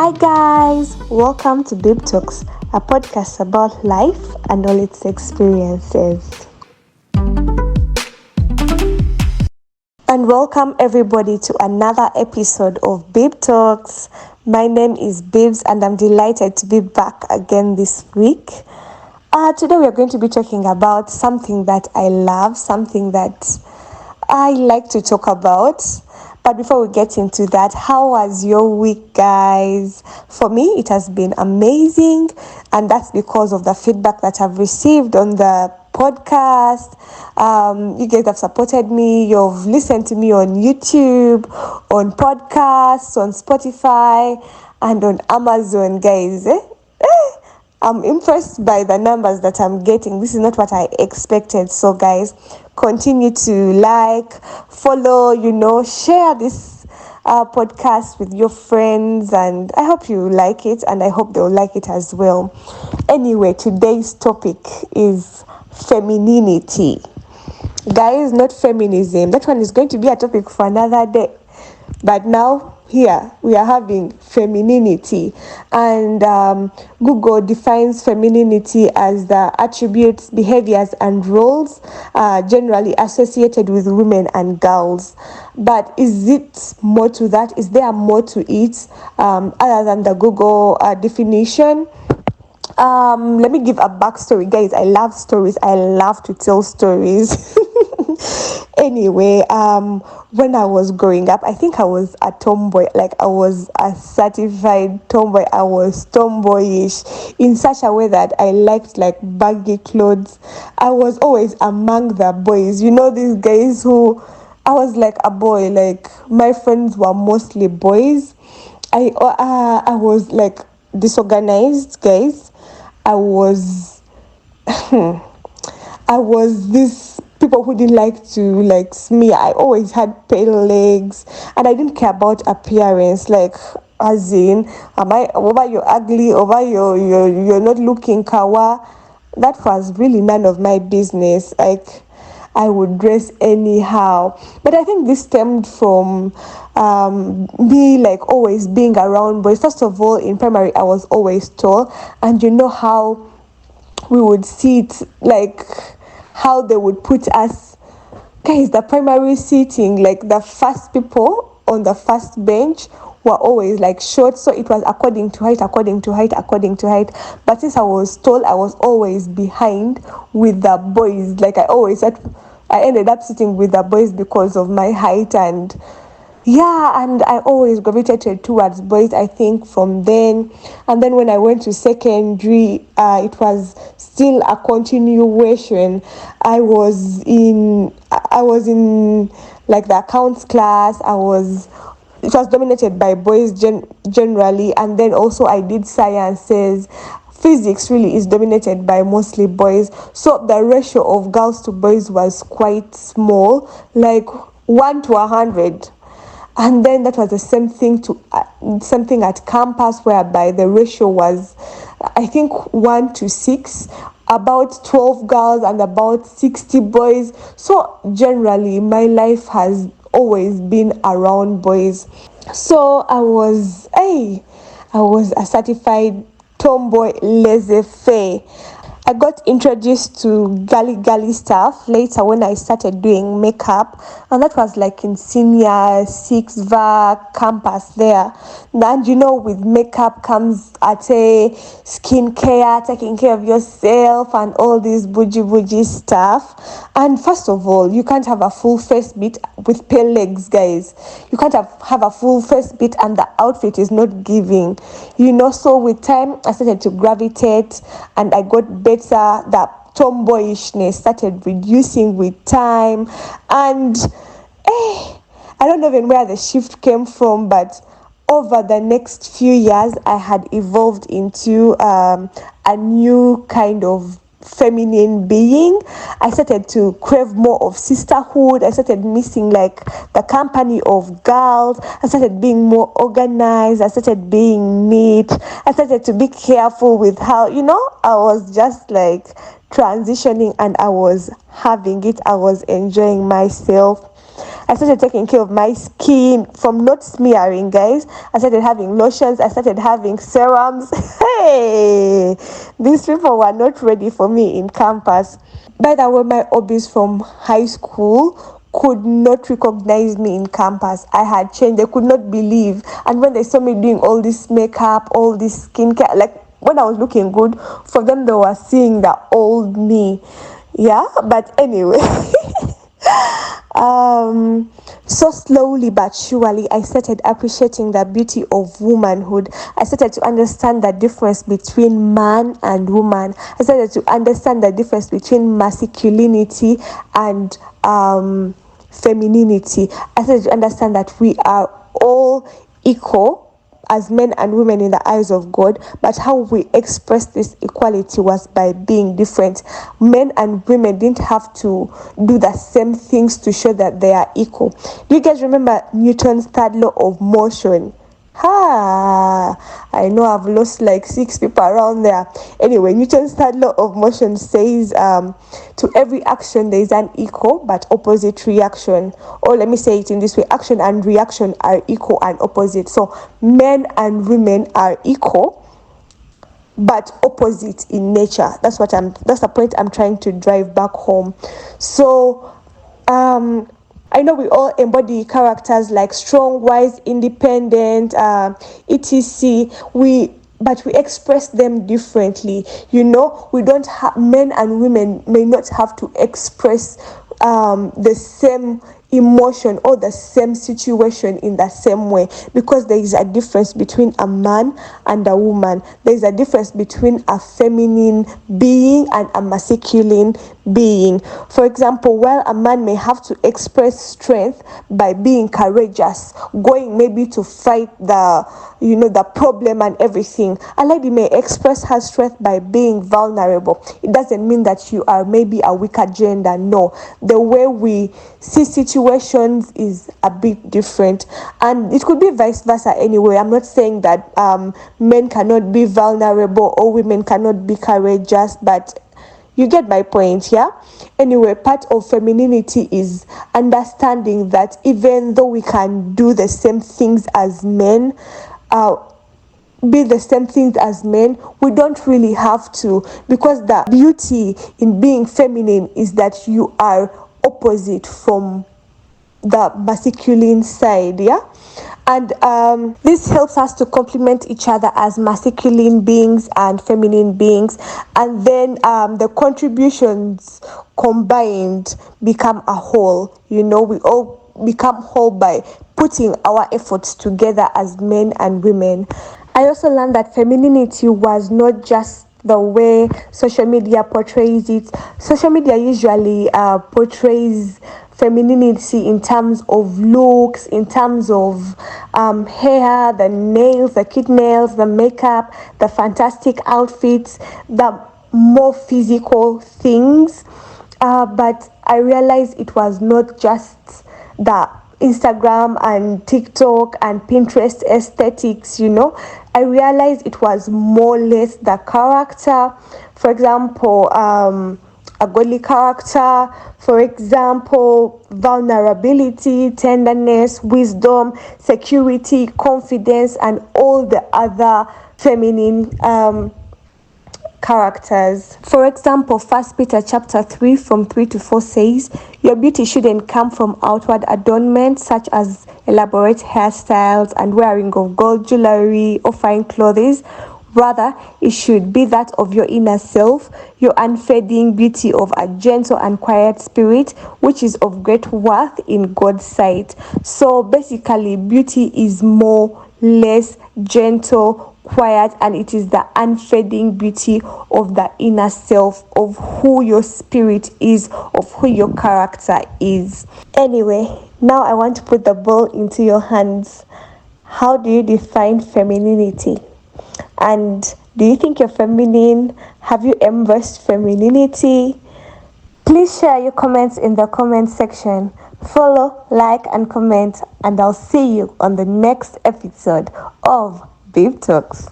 Hi guys, welcome to Babe Talks, a podcast about life and all its experiences. And welcome everybody to another episode of Babe Talks. My name is Babes and I'm delighted to be back again this week. Today we are going to be talking about something that I love, something that I like to talk about. But before we get into that, how was your week, guys? For me, it has been amazing, and that's because of the feedback that I've received on the podcast. You guys have supported me. You've listened to me on YouTube, on podcasts, on Spotify, and on Amazon, guys. I'm impressed by the numbers that I'm getting. This is not what I expected. So guys, continue to follow, share this podcast with your friends, and I hope you like it and I hope they'll like it as well. Anyway, today's topic is femininity. Guys, not feminism. That one is going to be a topic for another day. But now, here, we are having femininity. And Google defines femininity as the attributes, behaviors, and roles generally associated with women and girls. But is it more to that? Is there more to it other than the Google definition? Let me give a backstory, guys. I love stories. I love to tell stories. Anyway, when I was growing up, I think I was a tomboy. Like, I was a certified tomboy. I was tomboyish in such a way that I liked like baggy clothes. I was always among the boys. You know, these guys who I was like a boy. Like, my friends were mostly boys. I was like disorganized, guys. I was this people who didn't like to like me. I always had pale legs and I didn't care about appearance, like as in over you're ugly, over you're not looking kawa. That was really none of my business. Like, I would dress anyhow. But I think this stemmed from me like always being around boys. First of all, in primary I was always tall, and you know how we would sit, like how they would put us, guys, the primary seating, like the first people on the first bench were always like short, so it was according to height. But since I was tall, I was always behind with the boys. Like, I ended up sitting with the boys because of my height, and I always gravitated towards boys, I think, from then. And then when I went to secondary, it was still a continuation. I was in like the accounts class. It was dominated by boys generally, and then also I did sciences. Physics really is dominated by mostly boys, so the ratio of girls to boys was quite small, like 1 to 100. And then that was the same thing at campus, whereby the ratio was, I think, 1 to 6, about 12 girls and about 60 boys. So generally, my life has always been around boys. So I was a certified tomboy laissez-faire. I got introduced to girly stuff later when I started doing makeup, and that was like in senior 6 VA campus there. And with makeup comes skincare, taking care of yourself, and all this bougie stuff. And first of all, you can't have a full face beat with pale legs, guys. You can't have a full face beat and the outfit is not giving. So with time, I started to gravitate and I got better. That tomboyishness started reducing with time, and I don't know even where the shift came from, but over the next few years I had evolved into a new kind of feminine being. I started to crave more of sisterhood. I started missing like the company of girls. I started being more organized. I started being neat. I started to be careful with how, I was just like transitioning, and I was having it. I was enjoying myself. I started taking care of my skin from not smearing, guys. I started having lotions. I started having serums. Hey, these people were not ready for me in campus. By the way, my hobbies from high school could not recognize me in campus. I had changed. They could not believe. And when they saw me doing all this makeup, all this skincare, like when I was looking good, for them they were seeing the old me. Yeah, but anyway. So slowly but surely I started appreciating the beauty of womanhood. I started to understand the difference between man and woman. I started to understand the difference between masculinity and femininity. I started to understand that we are all equal as men and women in the eyes of God, but how we express this equality was by being different. Men and women didn't have to do the same things to show that they are equal. Do you guys remember Newton's third law of motion? I know I've lost like 6 people around there. Anyway, Newton's third law of motion says to every action there is an equal but opposite reaction. Or let me say it in this way: action and reaction are equal and opposite. So men and women are equal but opposite in nature. That's the point I'm trying to drive back home. So I know we all embody characters like strong, wise, independent, etc. But we express them differently. We don't have, men and women may not have to express the same emotion or the same situation in the same way, because there is a difference between a man and a woman. There is a difference between a feminine being and a masculine being. For example, while a man may have to express strength by being courageous, going maybe to fight the problem and everything, a lady may express her strength by being vulnerable. It doesn't mean that you are maybe a weaker gender. No, the way we see situations is a bit different, and it could be vice versa anyway. I'm not saying that men cannot be vulnerable or women cannot be courageous, but you get my point, yeah? Anyway, part of femininity is understanding that even though we can do the same things as men, be the same things as men, we don't really have to, because the beauty in being feminine is that you are opposite from the masculine side, yeah? And this helps us to complement each other as masculine beings and feminine beings, and then the contributions combined become a whole. We all become whole by putting our efforts together as men and women. I also learned that femininity was not just the way social media portrays it. Social media usually portrays femininity in terms of looks, in terms of hair, the nails, the cute nails, the makeup, the fantastic outfits, the more physical things. But I realized it was not just the Instagram and TikTok and Pinterest aesthetics, I realized it was more or less the character. For example, a godly character, for example, vulnerability, tenderness, wisdom, security, confidence, and all the other feminine characters. For example, 1 Peter chapter 3 from 3 to 4 says, your beauty shouldn't come from outward adornment such as elaborate hairstyles and wearing of gold jewelry or fine clothes. Rather, it should be that of your inner self, your unfading beauty of a gentle and quiet spirit, which is of great worth in God's sight. So basically, beauty is more, less gentle, quiet, and it is the unfading beauty of the inner self, of who your spirit is, of who your character is. Anyway, now I want to put the ball into your hands. How do you define femininity? And do you think you're feminine? Have you embraced femininity? Please share your comments in the comment section. Follow, like, and comment, and I'll see you on the next episode of Babe Talks.